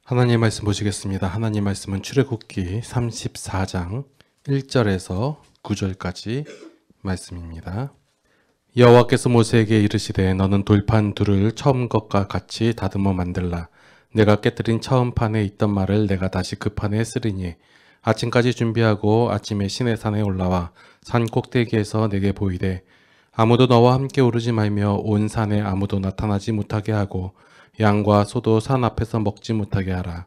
하나님 말씀 보시겠습니다. 하나님 말씀은 출애굽기 34장 1절에서 9절까지 말씀입니다. 여호와께서 모세에게 이르시되 너는 돌판 둘을 처음 것과 같이 다듬어 만들라. 내가 깨뜨린 처음 판에 있던 말을 내가 다시 그 판에 쓰리니 아침까지 준비하고 아침에 시내산에 올라와 산 꼭대기에서 내게 보이되 아무도 너와 함께 오르지 말며 온 산에 아무도 나타나지 못하게 하고 양과 소도 산 앞에서 먹지 못하게 하라.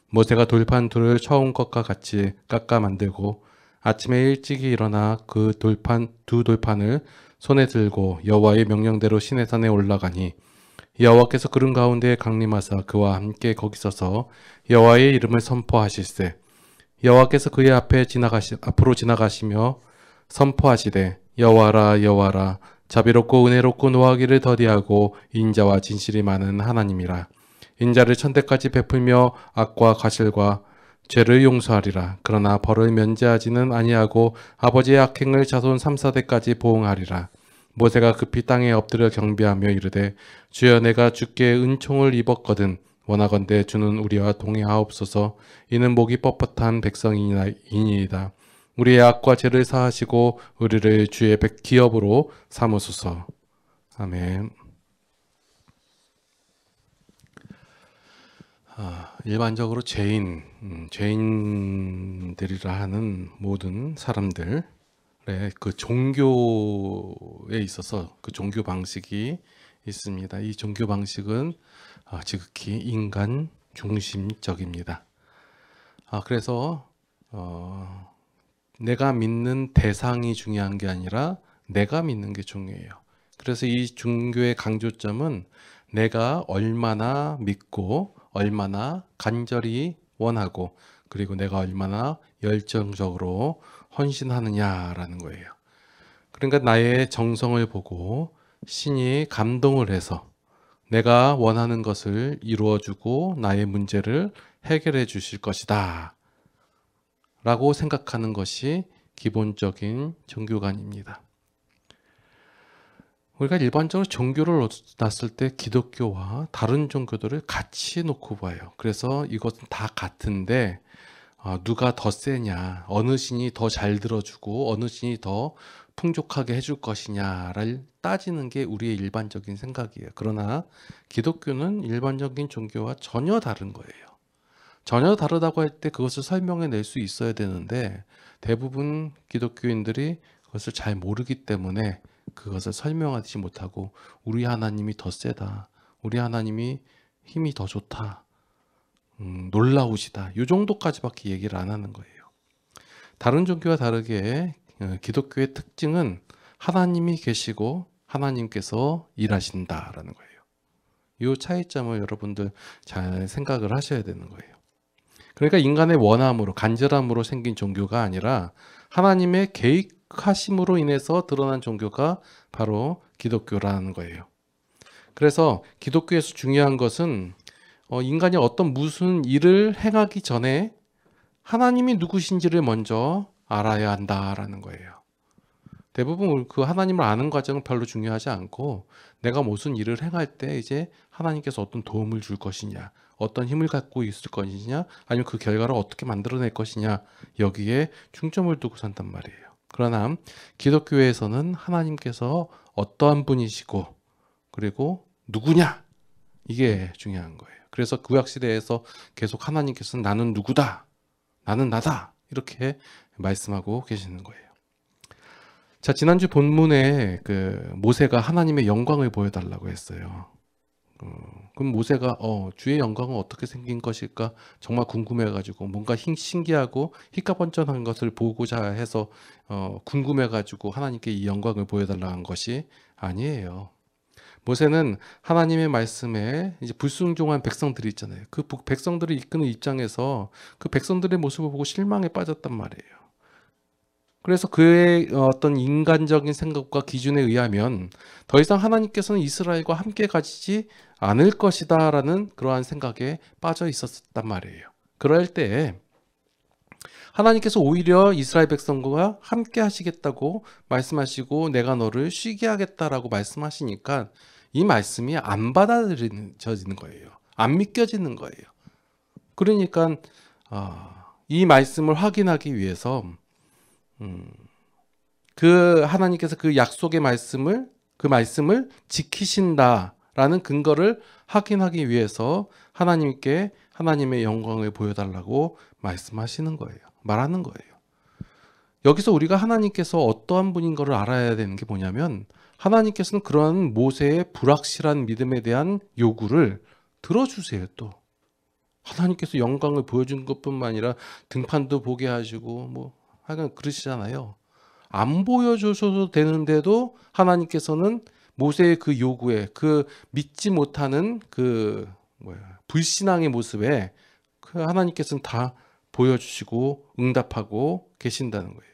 모세가 돌판 둘을 처음 것과 같이 깎아 만들고 아침에 일찍이 일어나 그 두 돌판을 손에 들고 여호와의 명령대로 시내산에 올라가니 여호와께서 구름 가운데에 강림하사 그와 함께 거기 서서 여호와의 이름을 선포하실세. 여호와께서 그의 앞으로 지나가시며 선포하시되 여호와라 여호와라 자비롭고 은혜롭고 노하기를 더디하고 인자와 진실이 많은 하나님이라. 인자를 천대까지 베풀며 악과 과실과 죄를 용서하리라. 그러나 벌을 면제하지는 아니하고 아버지의 악행을 자손 3, 4대까지 보응하리라. 모세가 급히 땅에 엎드려 경배하며 이르되 주여 내가 주께 은총을 입었거든 원하건대 주는 우리와 동행하옵소서. 이는 목이 뻣뻣한 백성이니이다. 우리의 악과 죄를 사하시고 우리를 주의 기업으로 삼으소서. 아멘. 일반적으로 죄인들이라 하는 모든 사람들의 그 종교에 있어서 그 종교 방식이 있습니다. 이 종교 방식은 지극히 인간 중심적입니다. 그래서 내가 믿는 대상이 중요한 게 아니라 내가 믿는 게 중요해요. 그래서 이 종교의 강조점은 내가 얼마나 믿고 얼마나 간절히 원하고 그리고 내가 얼마나 열정적으로 헌신하느냐라는 거예요. 그러니까 나의 정성을 보고 신이 감동을 해서 내가 원하는 것을 이루어주고 나의 문제를 해결해 주실 것이다 라고 생각하는 것이 기본적인 종교관입니다. 우리가 일반적으로 종교를 놨을 때 기독교와 다른 종교들을 같이 놓고 봐요. 그래서 이것은 다 같은데 누가 더 세냐, 어느 신이 더 잘 들어주고 어느 신이 더 풍족하게 해줄 것이냐를 따지는 게 우리의 일반적인 생각이에요. 그러나 기독교는 일반적인 종교와 전혀 다른 거예요. 전혀 다르다고 할 때 그것을 설명해 낼 수 있어야 되는데 대부분 기독교인들이 그것을 잘 모르기 때문에 그것을 설명하지 못하고 우리 하나님이 더 세다, 우리 하나님이 힘이 더 좋다, 놀라우시다, 이 정도까지밖에 얘기를 안 하는 거예요. 다른 종교와 다르게 기독교의 특징은 하나님이 계시고 하나님께서 일하신다라는 거예요. 이 차이점을 여러분들 잘 생각을 하셔야 되는 거예요. 그러니까 인간의 원함으로 간절함으로 생긴 종교가 아니라 하나님의 계획하심으로 인해서 드러난 종교가 바로 기독교라는 거예요. 그래서 기독교에서 중요한 것은 인간이 무슨 일을 행하기 전에 하나님이 누구신지를 먼저 알아야 한다라는 거예요. 대부분 그 하나님을 아는 과정은 별로 중요하지 않고 내가 무슨 일을 행할 때 이제 하나님께서 어떤 도움을 줄 것이냐, 어떤 힘을 갖고 있을 것이냐, 아니면 그 결과를 어떻게 만들어낼 것이냐, 여기에 중점을 두고 산단 말이에요. 그러나 기독교에서는 하나님께서 어떠한 분이시고 그리고 누구냐, 이게 중요한 거예요. 그래서 구약시대에서 계속 하나님께서는 나는 누구다, 나는 나다, 이렇게 말씀하고 계시는 거예요. 자, 지난주 본문에 모세가 하나님의 영광을 보여달라고 했어요. 그럼 모세가 주의 영광은 어떻게 생긴 것일까 정말 궁금해가지고 뭔가 신기하고 희까번쩍한 것을 보고자 해서 궁금해가지고 하나님께 이 영광을 보여달라고 한 것이 아니에요. 모세는 하나님의 말씀에 이제 불순종한 백성들이 있잖아요. 그 백성들을 이끄는 입장에서 그 백성들의 모습을 보고 실망에 빠졌단 말이에요. 그래서 그의 어떤 인간적인 생각과 기준에 의하면 더 이상 하나님께서는 이스라엘과 함께 가지지 않을 것이다 라는 그러한 생각에 빠져 있었단 말이에요. 그럴 때 하나님께서 오히려 이스라엘 백성과 함께 하시겠다고 말씀하시고 내가 너를 쉬게 하겠다라고 말씀하시니까 이 말씀이 안 받아들여지는 거예요. 안 믿겨지는 거예요. 그러니까 이 말씀을 확인하기 위해서 그 하나님께서 그 약속의 말씀을 그 말씀을 지키신다라는 근거를 확인하기 위해서 하나님께 하나님의 영광을 보여달라고 말씀하시는 거예요. 말하는 거예요. 여기서 우리가 하나님께서 어떠한 분인 것을 알아야 되는 게 뭐냐면 하나님께서는 그러한 모세의 불확실한 믿음에 대한 요구를 들어주세요. 또 하나님께서 영광을 보여주는 것뿐만 아니라 등판도 보게 하시고 뭐 하여간 그러시잖아요. 안 보여주셔도 되는데도 하나님께서는 모세의 그 요구에 그 믿지 못하는 그 불신앙의 모습에 그 하나님께서는 다 보여주시고 응답하고 계신다는 거예요.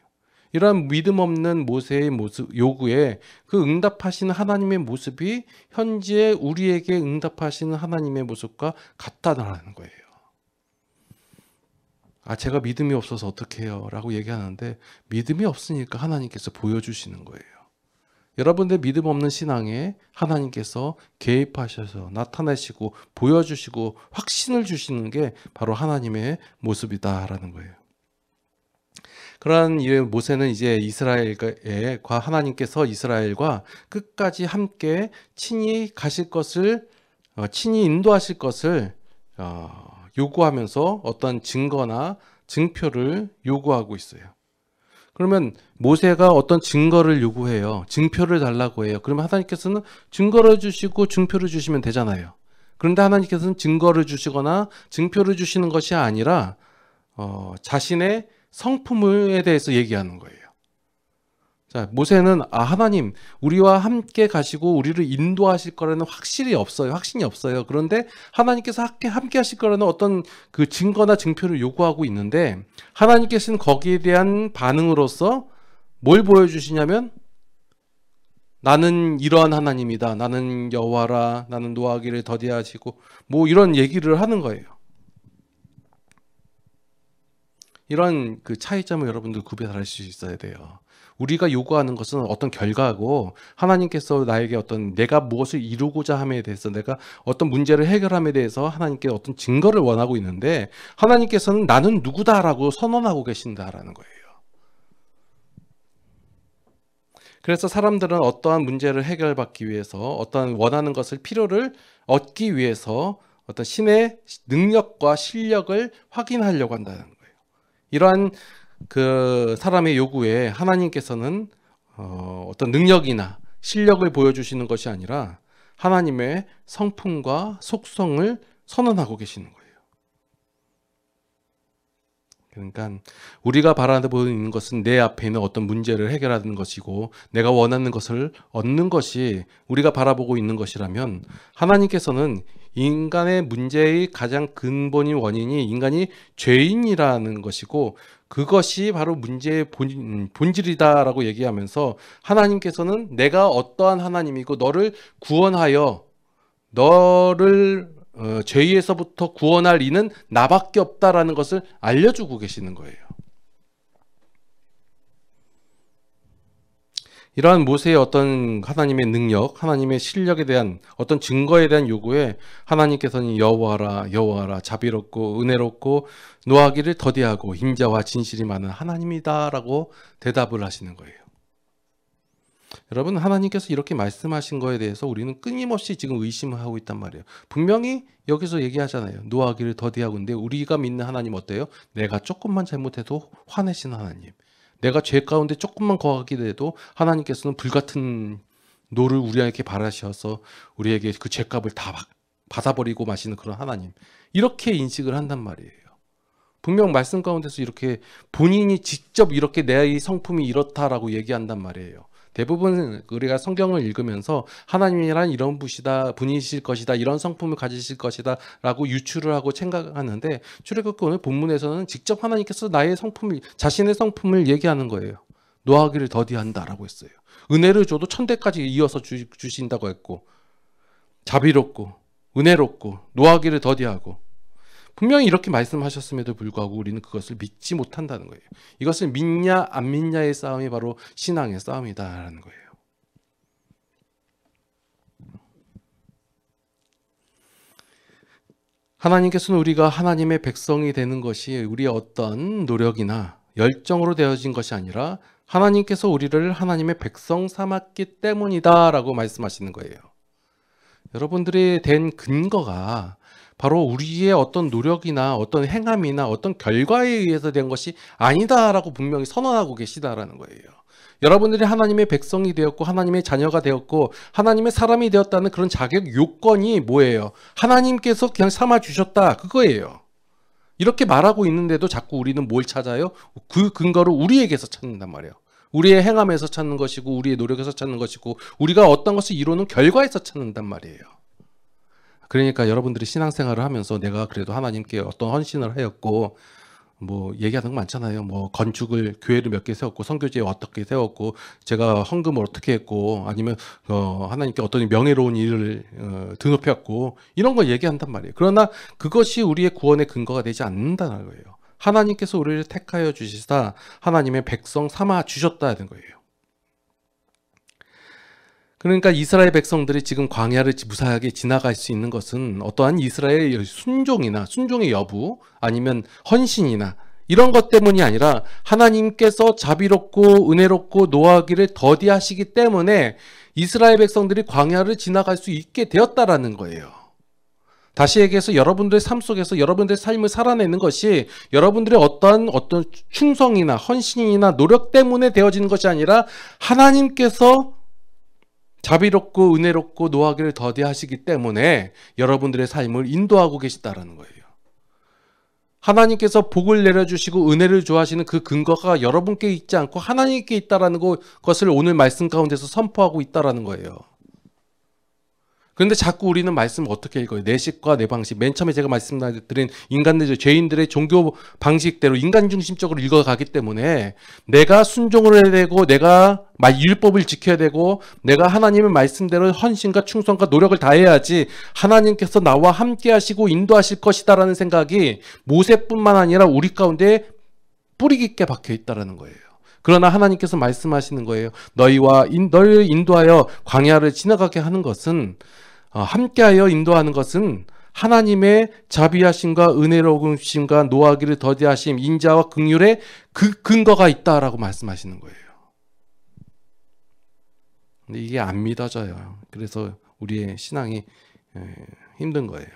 이러한 믿음 없는 모세의 모습 요구에 그 응답하시는 하나님의 모습이 현재 우리에게 응답하시는 하나님의 모습과 같다라는 거예요. 제가 믿음이 없어서 어떻게 해요? 라고 얘기하는데 믿음이 없으니까 하나님께서 보여주시는 거예요. 여러분들 믿음 없는 신앙에 하나님께서 개입하셔서 나타내시고 보여주시고 확신을 주시는 게 바로 하나님의 모습이다라는 거예요. 그러한 이후에 모세는 이제 이스라엘과 하나님께서 이스라엘과 끝까지 함께 친히 가실 것을 친히 인도하실 것을 요구하면서 어떤 증거나 증표를 요구하고 있어요. 그러면 모세가 어떤 증거를 요구해요. 증표를 달라고 해요. 그러면 하나님께서는 증거를 주시고 증표를 주시면 되잖아요. 그런데 하나님께서는 증거를 주시거나 증표를 주시는 것이 아니라 자신의 성품에 대해서 얘기하는 거예요. 자, 모세는 하나님 우리와 함께 가시고 우리를 인도하실 거라는 확신이 없어요. 그런데 하나님께서 함께 하실 거라는 어떤 그 증거나 증표를 요구하고 있는데 하나님께서는 거기에 대한 반응으로서 뭘 보여주시냐면 나는 이러한 하나님이다. 나는 여호와라. 나는 노하기를 더디하시고 뭐 이런 얘기를 하는 거예요. 이런 그 차이점을 여러분들 구별할 수 있어야 돼요. 우리가 요구하는 것은 어떤 결과고 하나님께서 나에게 어떤 내가 무엇을 이루고자 함에 대해서 내가 어떤 문제를 해결함에 대해서 하나님께 어떤 증거를 원하고 있는데 하나님께서는 나는 누구다라고 선언하고 계신다라는 거예요. 그래서 사람들은 어떠한 문제를 해결받기 위해서 어떠한 원하는 것을 필요를 얻기 위해서 어떤 신의 능력과 실력을 확인하려고 한다는 거예요. 이러한 그 사람의 요구에 하나님께서는 어떤 능력이나 실력을 보여주시는 것이 아니라 하나님의 성품과 속성을 선언하고 계시는 거예요. 그러니까 우리가 바라보고 있는 것은 내 앞에 있는 어떤 문제를 해결하는 것이고 내가 원하는 것을 얻는 것이 우리가 바라보고 있는 것이라면 하나님께서는 인간의 문제의 가장 근본인 원인이 인간이 죄인이라는 것이고 그것이 바로 문제의 본질이다라고 얘기하면서 하나님께서는 내가 어떠한 하나님이고 너를 구원하여 너를 죄에서부터 구원할 이는 나밖에 없다라는 것을 알려주고 계시는 거예요. 이러한 모세의 어떤 하나님의 능력, 하나님의 실력에 대한 어떤 증거에 대한 요구에 하나님께서는 여호와라 자비롭고 은혜롭고 노하기를 더디하고 인자와 진실이 많은 하나님이다라고 대답을 하시는 거예요. 여러분 하나님께서 이렇게 말씀하신 거에 대해서 우리는 끊임없이 지금 의심을 하고 있단 말이에요. 분명히 여기서 얘기하잖아요. 노하기를 더디하고 근데 우리가 믿는 하나님 어때요? 내가 조금만 잘못해도 화내시는 하나님. 내가 죄 가운데 조금만 거하게 돼도 하나님께서는 불같은 노를 우리에게 바라셔서 우리에게 그 죄값을 다 받아버리고 마시는 그런 하나님. 이렇게 인식을 한단 말이에요. 분명 말씀 가운데서 이렇게 본인이 직접 이렇게 내 성품이 이렇다라고 얘기한단 말이에요. 대부분 우리가 성경을 읽으면서 하나님이란 이런 분이실 것이다, 이런 성품을 가지실 것이다 라고 유추를 하고 생각하는데 출애굽기 오늘 본문에서는 직접 하나님께서 자신의 성품을 얘기하는 거예요. 노하기를 더디한다 라고 했어요. 은혜를 줘도 1000대까지 이어서 주신다고 했고 자비롭고 은혜롭고 노하기를 더디하고 분명히 이렇게 말씀하셨음에도 불구하고 우리는 그것을 믿지 못한다는 거예요. 이것을 믿냐 안 믿냐의 싸움이 바로 신앙의 싸움이다라는 거예요. 하나님께서는 우리가 하나님의 백성이 되는 것이 우리의 어떤 노력이나 열정으로 되어진 것이 아니라 하나님께서 우리를 하나님의 백성 삼았기 때문이다라고 말씀하시는 거예요. 여러분들이 된 근거가 바로 우리의 어떤 노력이나 어떤 행함이나 어떤 결과에 의해서 된 것이 아니다라고 분명히 선언하고 계시다라는 거예요. 여러분들이 하나님의 백성이 되었고 하나님의 자녀가 되었고 하나님의 사람이 되었다는 그런 자격 요건이 뭐예요? 하나님께서 그냥 삼아주셨다, 그거예요. 이렇게 말하고 있는데도 자꾸 우리는 뭘 찾아요? 그 근거를 우리에게서 찾는단 말이에요. 우리의 행함에서 찾는 것이고 우리의 노력에서 찾는 것이고 우리가 어떤 것을 이루는 결과에서 찾는단 말이에요. 그러니까 여러분들이 신앙생활을 하면서 내가 그래도 하나님께 어떤 헌신을 하였고 뭐 얘기하는 거 많잖아요. 뭐 건축을 교회를 몇 개 세웠고 선교지에 어떻게 세웠고 제가 헌금을 어떻게 했고 아니면 하나님께 어떤 명예로운 일을 드높였고 이런 걸 얘기한단 말이에요. 그러나 그것이 우리의 구원의 근거가 되지 않는다는 거예요. 하나님께서 우리를 택하여 주시사 하나님의 백성 삼아 주셨다는 거예요. 그러니까 이스라엘 백성들이 지금 광야를 무사하게 지나갈 수 있는 것은 어떠한 이스라엘의 순종이나 순종의 여부 아니면 헌신이나 이런 것 때문이 아니라 하나님께서 자비롭고 은혜롭고 노하기를 더디하시기 때문에 이스라엘 백성들이 광야를 지나갈 수 있게 되었다라는 거예요. 다시 얘기해서 여러분들의 삶 속에서 여러분들의 삶을 살아내는 것이 여러분들의 어떤 충성이나 헌신이나 노력 때문에 되어지는 것이 아니라 하나님께서 자비롭고 은혜롭고 노하기를 더디하시기 때문에 여러분들의 삶을 인도하고 계시다라는 거예요. 하나님께서 복을 내려주시고 은혜를 주하시는 그 근거가 여러분께 있지 않고 하나님께 있다라는 것을 오늘 말씀 가운데서 선포하고 있다라는 거예요. 그런데 자꾸 우리는 말씀을 어떻게 읽어요? 내 식과 내 방식. 맨 처음에 제가 말씀드린 인간들, 죄인들의 종교 방식대로 인간 중심적으로 읽어가기 때문에 내가 순종을 해야 되고 내가 율법을 지켜야 되고 내가 하나님의 말씀대로 헌신과 충성과 노력을 다해야지 하나님께서 나와 함께 하시고 인도하실 것이다라는 생각이 모세뿐만 아니라 우리 가운데 뿌리 깊게 박혀 있다라는 거예요. 그러나 하나님께서 말씀하시는 거예요. 너희를 인도하여 광야를 지나가게 하는 것은 함께하여 인도하는 것은 하나님의 자비하심과 은혜로우심과 노하기를 더디하심, 인자와 긍휼의 그 근거가 있다라고 말씀하시는 거예요. 근데 이게 안 믿어져요. 그래서 우리의 신앙이 힘든 거예요.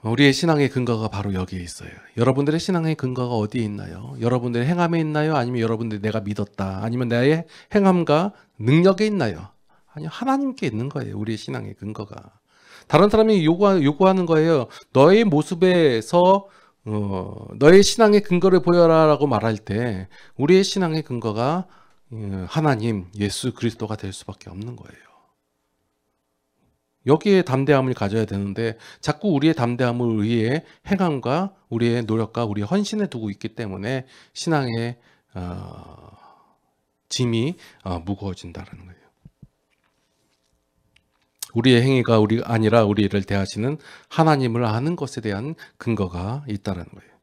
우리의 신앙의 근거가 바로 여기에 있어요. 여러분들의 신앙의 근거가 어디에 있나요? 여러분들의 행함에 있나요? 아니면 여러분들이 내가 믿었다. 아니면 나의 행함과 능력에 있나요? 아니요, 하나님께 있는 거예요. 우리의 신앙의 근거가. 다른 사람이 요구하는 거예요. 너의 모습에서 너의 신앙의 근거를 보여라라고 말할 때 우리의 신앙의 근거가 하나님, 예수 그리스도가 될 수밖에 없는 거예요. 여기에 담대함을 가져야 되는데 자꾸 우리의 담대함을 우리의 행함과 우리의 노력과 우리의 헌신에 두고 있기 때문에 신앙의 짐이 무거워진다는 거예요. 우리의 행위가 아니라 우리를 대하시는 하나님을 아는 것에 대한 근거가 있다는 거예요.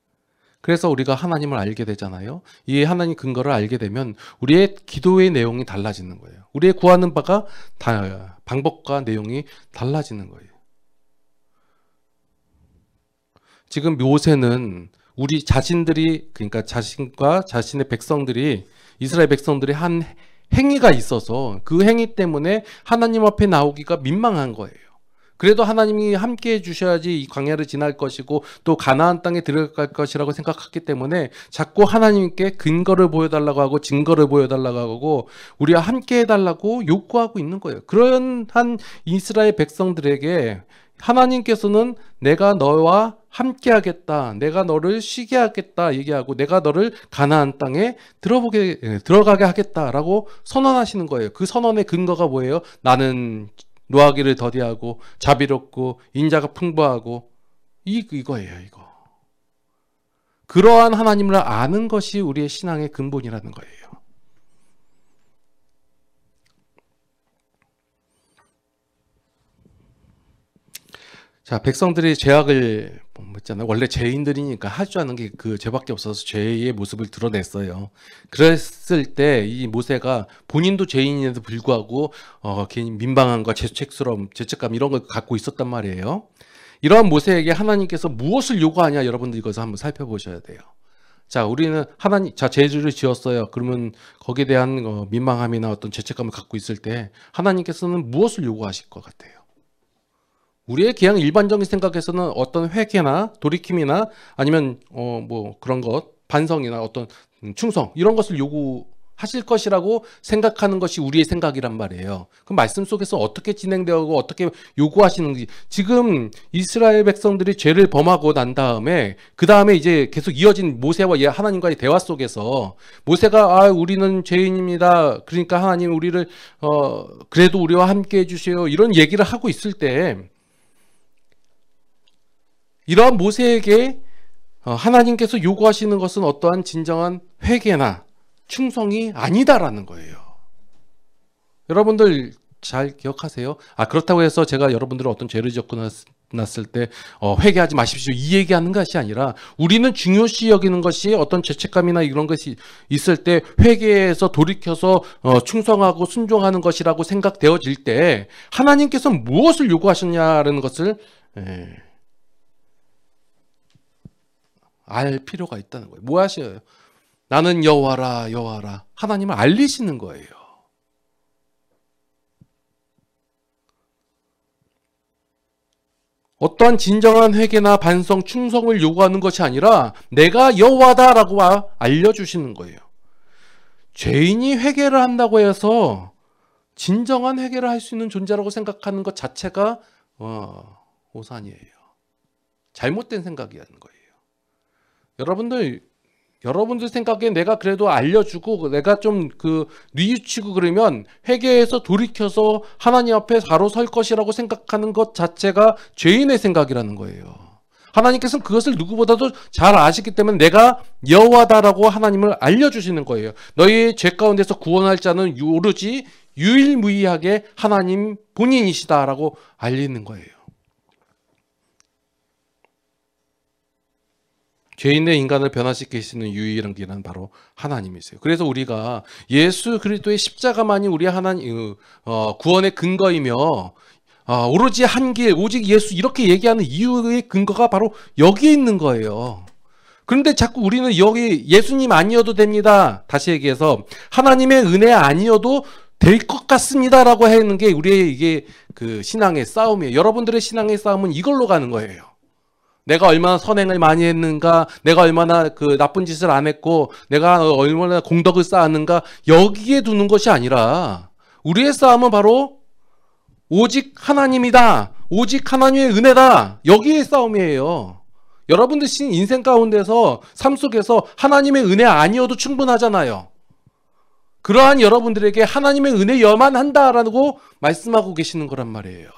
그래서 우리가 하나님을 알게 되잖아요. 이 하나님 근거를 알게 되면 우리의 기도의 내용이 달라지는 거예요. 우리의 구하는 바가 방법과 내용이 달라지는 거예요. 지금 모세는 우리 자신들이, 그러니까 자신과 자신의 백성들이, 이스라엘 백성들이 한 행위가 있어서 그 행위 때문에 하나님 앞에 나오기가 민망한 거예요. 그래도 하나님이 함께 해주셔야지 이 광야를 지날 것이고 또 가나안 땅에 들어갈 것이라고 생각했기 때문에 자꾸 하나님께 근거를 보여달라고 하고 증거를 보여달라고 하고 우리와 함께 해달라고 요구하고 있는 거예요. 그런 한 이스라엘 백성들에게 하나님께서는 내가 너와 함께 하겠다, 내가 너를 쉬게 하겠다 얘기하고 내가 너를 가나안 땅에 들어가게 하겠다라고 선언하시는 거예요. 그 선언의 근거가 뭐예요? 나는 노하기를 더디하고 자비롭고 인자가 풍부하고 이거예요. 이거. 그러한 하나님을 아는 것이 우리의 신앙의 근본이라는 거예요. 자, 백성들이 죄악을 했잖아요. 원래 죄인들이니까 할 줄 아는 게 그 죄밖에 없어서 죄의 모습을 드러냈어요. 그랬을 때 이 모세가 본인도 죄인임에도 불구하고 괜히 민망함과 죄책스러움, 죄책감 이런 걸 갖고 있었단 말이에요. 이러한 모세에게 하나님께서 무엇을 요구하냐, 여러분들 이것을 한번 살펴보셔야 돼요. 자, 우리는 하나님, 자, 죄를 지었어요. 그러면 거기에 대한 민망함이나 어떤 죄책감을 갖고 있을 때 하나님께서는 무엇을 요구하실 것 같아요? 우리의 그냥 일반적인 생각에서는 어떤 회개나 돌이킴이나 아니면 뭐 그런 것, 반성이나 어떤 충성 이런 것을 요구하실 것이라고 생각하는 것이 우리의 생각이란 말이에요. 그 말씀 속에서 어떻게 진행되고 어떻게 요구하시는지, 지금 이스라엘 백성들이 죄를 범하고 난 다음에 그 다음에 이제 계속 이어진 모세와 하나님과의 대화 속에서 모세가 우리는 죄인입니다. 그러니까 하나님 우리를 그래도 우리와 함께 해주세요. 이런 얘기를 하고 있을 때 이러한 모세에게 하나님께서 요구하시는 것은 어떠한 진정한 회개나 충성이 아니다라는 거예요. 여러분들 잘 기억하세요? 그렇다고 해서 제가 여러분들을 어떤 죄를 짓고 났을 때 회개하지 마십시오 이 얘기하는 것이 아니라, 우리는 중요시 여기는 것이 어떤 죄책감이나 이런 것이 있을 때 회개해서 돌이켜서 충성하고 순종하는 것이라고 생각되어질 때 하나님께서 무엇을 요구하셨냐라는 것을 알 필요가 있다는 거예요. 뭐 하셔요? 나는 여호와라 여호와라. 하나님을 알리시는 거예요. 어떠한 진정한 회개나 반성, 충성을 요구하는 것이 아니라 내가 여호와다라고 알려주시는 거예요. 죄인이 회개를 한다고 해서 진정한 회개를 할 수 있는 존재라고 생각하는 것 자체가 오산이에요. 잘못된 생각이라는 거예요. 여러분들 생각에 내가 그래도 알려주고 내가 좀 뉘우치고 그러면 회개해서 돌이켜서 하나님 앞에 바로 설 것이라고 생각하는 것 자체가 죄인의 생각이라는 거예요. 하나님께서는 그것을 누구보다도 잘 아시기 때문에 내가 여호와다라고 하나님을 알려주시는 거예요. 너희의 죄 가운데서 구원할 자는 오로지 유일무이하게 하나님 본인이시다라고 알리는 거예요. 죄인의 인간을 변화시키시는 유일한 길은 바로 하나님이세요. 그래서 우리가 예수 그리스도의 십자가만이 우리 하나님 구원의 근거이며 오로지 한 길, 오직 예수 이렇게 얘기하는 이유의 근거가 바로 여기에 있는 거예요. 그런데 자꾸 우리는 여기 예수님 아니어도 됩니다. 다시 얘기해서 하나님의 은혜 아니어도 될 것 같습니다라고 하는 게 우리의 이게 그 신앙의 싸움이에요. 여러분들의 신앙의 싸움은 이걸로 가는 거예요. 내가 얼마나 선행을 많이 했는가, 내가 얼마나 나쁜 짓을 안 했고, 내가 얼마나 공덕을 쌓았는가, 여기에 두는 것이 아니라 우리의 싸움은 바로 오직 하나님이다, 오직 하나님의 은혜다, 여기의 싸움이에요. 여러분들 인생 가운데서 삶 속에서 하나님의 은혜 아니어도 충분하잖아요. 그러한 여러분들에게 하나님의 은혜여만 한다라고 말씀하고 계시는 거란 말이에요.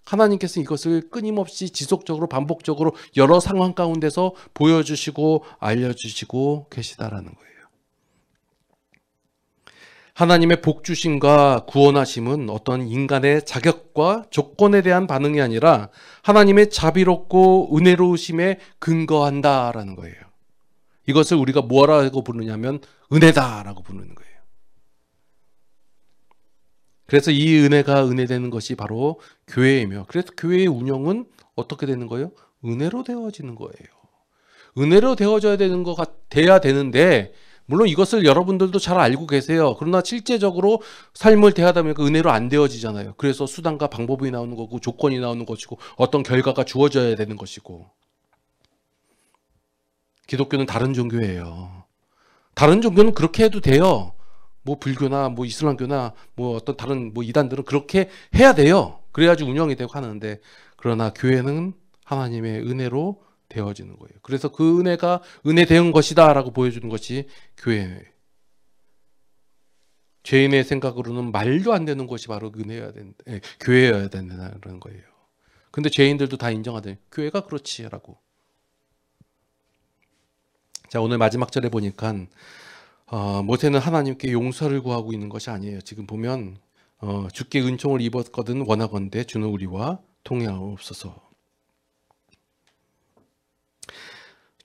하나님께서 이것을 끊임없이 지속적으로 반복적으로 여러 상황 가운데서 보여주시고 알려주시고 계시다라는 거예요. 하나님의 복주심과 구원하심은 어떤 인간의 자격과 조건에 대한 반응이 아니라 하나님의 자비롭고 은혜로우심에 근거한다라는 거예요. 이것을 우리가 뭐라고 부르냐면 은혜다라고 부르는 거예요. 그래서 이 은혜가 은혜되는 것이 바로 교회이며, 그래서 교회의 운영은 어떻게 되는 거예요? 은혜로 되어지는 거예요. 은혜로 되어져야 돼야 되는데, 물론 이것을 여러분들도 잘 알고 계세요. 그러나 실제적으로 삶을 대하다 보니까 은혜로 안 되어지잖아요. 그래서 수단과 방법이 나오는 거고, 조건이 나오는 것이고, 어떤 결과가 주어져야 되는 것이고. 기독교는 다른 종교예요. 다른 종교는 그렇게 해도 돼요. 뭐 불교나 뭐 이슬람교나 뭐 어떤 다른 뭐 이단들은 그렇게 해야 돼요. 그래야지 운영이 되고 하는데, 그러나 교회는 하나님의 은혜로 되어지는 거예요. 그래서 그 은혜가 은혜된 것이다 라고 보여주는 것이 교회예요. 죄인의 생각으로는 말도 안 되는 것이 바로 은혜여야 된다, 교회여야 된다는 거예요. 근데 죄인들도 다 인정하더니 교회가 그렇지라고. 자, 오늘 마지막 절에 보니까 모세는 하나님께 용서를 구하고 있는 것이 아니에요. 지금 보면 주께 은총을 입었거든 원하건대 주는 우리와 통행하옵소서.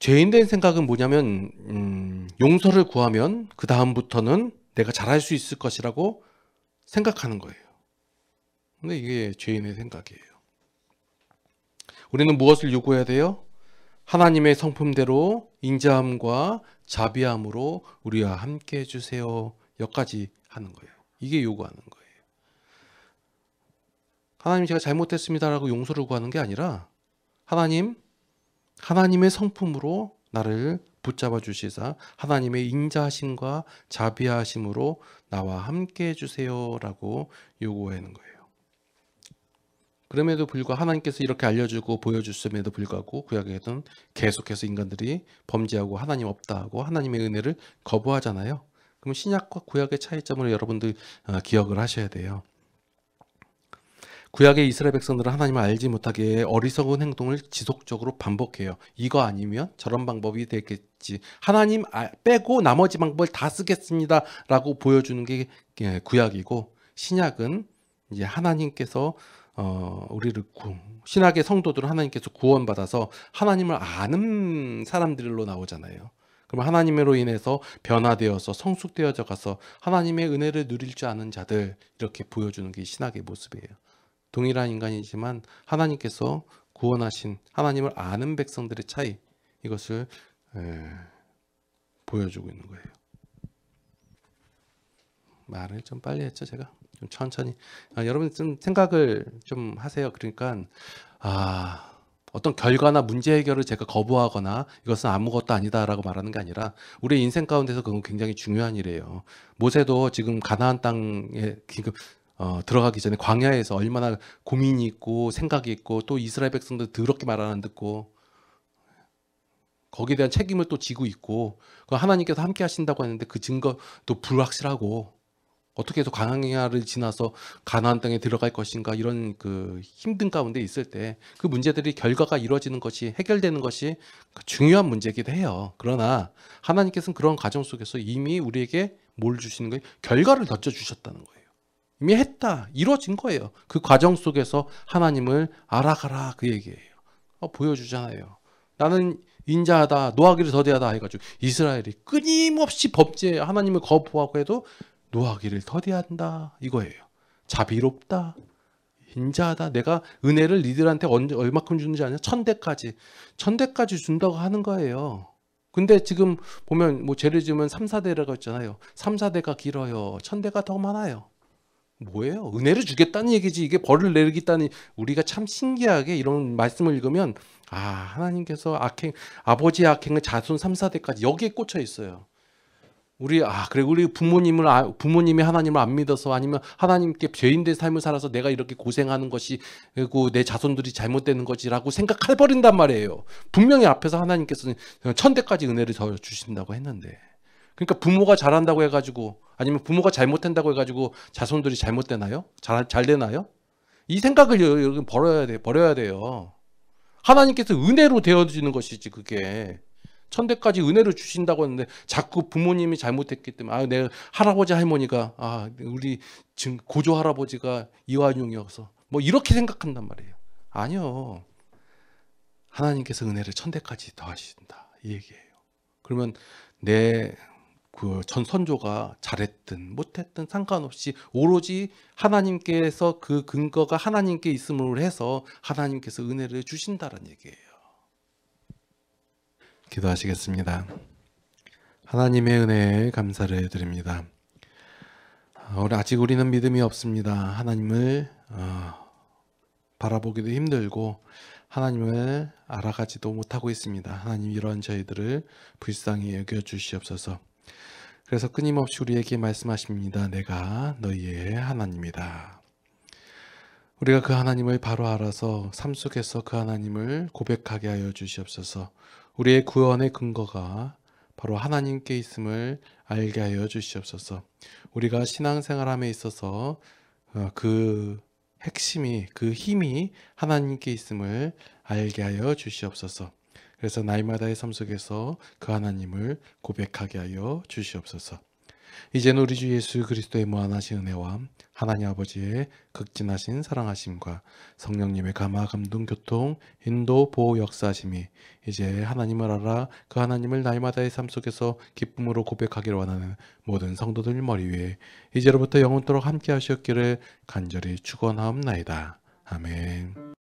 죄인 된 생각은 뭐냐면 용서를 구하면 그 다음부터는 내가 잘할 수 있을 것이라고 생각하는 거예요. 근데 이게 죄인의 생각이에요. 우리는 무엇을 요구해야 돼요? 하나님의 성품대로 인자함과 자비함으로 우리와 함께 해주세요. 여기까지 하는 거예요. 이게 요구하는 거예요. 하나님 제가 잘못했습니다라고 용서를 구하는 게 아니라 하나님의 성품으로 나를 붙잡아 주시사 하나님의 인자하심과 자비하심으로 나와 함께 해주세요라고 요구하는 거예요. 그럼에도 불구하고 하나님께서 이렇게 알려주고 보여주심에도 불구하고 구약에는 계속해서 인간들이 범죄하고 하나님 없다 하고 하나님의 은혜를 거부하잖아요. 그럼 신약과 구약의 차이점을 여러분들 기억을 하셔야 돼요. 구약의 이스라엘 백성들은 하나님을 알지 못하게 어리석은 행동을 지속적으로 반복해요. 이거 아니면 저런 방법이 되겠지. 하나님 빼고 나머지 방법을 다 쓰겠습니다. 라고 보여주는 게 구약이고, 신약은 이제 하나님께서 우리를 신약의 성도들은 하나님께서 구원받아서 하나님을 아는 사람들로 나오잖아요. 그럼 하나님으로 인해서 변화되어서 성숙되어져 가서 하나님의 은혜를 누릴 줄 아는 자들, 이렇게 보여주는 게 신약의 모습이에요. 동일한 인간이지만 하나님께서 구원하신 하나님을 아는 백성들의 차이, 이것을 보여주고 있는 거예요. 말을 좀 빨리 했죠, 제가. 좀 천천히. 여러분 좀 생각을 좀 하세요. 그러니까 어떤 결과나 문제 해결을 제가 거부하거나 이것은 아무것도 아니다라고 말하는 게 아니라 우리 인생 가운데서 그건 굉장히 중요한 일이에요. 모세도 지금 가나안 땅에 들어가기 전에 광야에서 얼마나 고민이 있고 생각이 있고, 또 이스라엘 백성들 더럽게 말 안 듣고 거기에 대한 책임을 또 지고 있고, 하나님께서 함께 하신다고 했는데 그 증거도 불확실하고, 어떻게 해서 광야를 지나서 가나안 땅에 들어갈 것인가, 이런 그 힘든 가운데 있을 때 그 문제들이 결과가 이루어지는 것이, 해결되는 것이 중요한 문제이기도 해요. 그러나 하나님께서는 그런 과정 속에서 이미 우리에게 뭘 주시는 거예요? 결과를 던져주셨다는 거예요. 이미 했다, 이루어진 거예요. 그 과정 속에서 하나님을 알아가라, 그 얘기예요. 보여주잖아요. 나는 인자하다, 노하기를 더디하다 해가지고 이스라엘이 끊임없이 범죄, 하나님을 거부하고 해도 노하기를 더디한다, 이거예요. 자비롭다, 인자하다, 내가 은혜를 니들한테 얼마큼 주는지 아냐? 천대까지 준다고 하는 거예요. 근데 지금 보면 뭐 죄를 지으면 3, 4대라고 했잖아요. 3, 4대가 길어요. 1000대가 더 많아요. 뭐예요? 은혜를 주겠다는 얘기지, 이게 벌을 내리겠다니. 우리가 참 신기하게 이런 말씀을 읽으면 하나님께서 아버지의 악행을 자손 3, 4대까지 여기에 꽂혀 있어요. 그래, 우리 부모님이 하나님을 안 믿어서, 아니면 하나님께 죄인된 삶을 살아서 내가 이렇게 고생하는 것이, 그리고 내 자손들이 잘못되는 거지라고 생각해버린단 말이에요. 분명히 앞에서 하나님께서는 1000대까지 은혜를 더 주신다고 했는데. 그러니까 부모가 잘한다고 해가지고, 아니면 부모가 잘못한다고 해가지고 자손들이 잘못되나요? 잘 되나요? 이 생각을 여러분 버려야 돼요. 하나님께서 은혜로 되어지는 것이지, 그게. 1000대까지 은혜를 주신다고 했는데 자꾸 부모님이 잘못했기 때문에, 내 할아버지 할머니가, 우리 지금 고조 할아버지가 이완용이어서 뭐 이렇게 생각한단 말이에요. 아니요. 하나님께서 은혜를 1000대까지 더하신다, 이 얘기예요. 그러면 내 전 선조가 잘했든 못했든 상관없이 오로지 하나님께서, 그 근거가 하나님께 있음으로 해서 하나님께서 은혜를 주신다는 얘기예요. 기도하시겠습니다. 하나님의 은혜에 감사를 드립니다. 아직 우리는 믿음이 없습니다. 하나님을 바라보기도 힘들고 하나님을 알아가지도 못하고 있습니다. 하나님, 이런 저희들을 불쌍히 여겨주시옵소서. 그래서 끊임없이 우리에게 말씀하십니다. 내가 너희의 하나님이다. 우리가 그 하나님을 바로 알아서 삶 속에서 그 하나님을 고백하게 하여 주시옵소서. 우리의 구원의 근거가 바로 하나님께 있음을 알게 하여 주시옵소서. 우리가 신앙생활함에 있어서 그 핵심이, 그 힘이 하나님께 있음을 알게 하여 주시옵소서. 그래서 날마다의 삶 속에서 그 하나님을 고백하게 하여 주시옵소서. 이제는 우리 주 예수 그리스도의 무한하신 은혜와 하나님 아버지의 극진하신 사랑하심과 성령님의 감화 감동 교통 인도 보호 역사하심이 이제 하나님을 알아 그 하나님을 날마다의 삶 속에서 기쁨으로 고백하기를 원하는 모든 성도들 머리 위에 이제로부터 영원토록 함께 하시옵기를 간절히 축원하옵나이다. 아멘.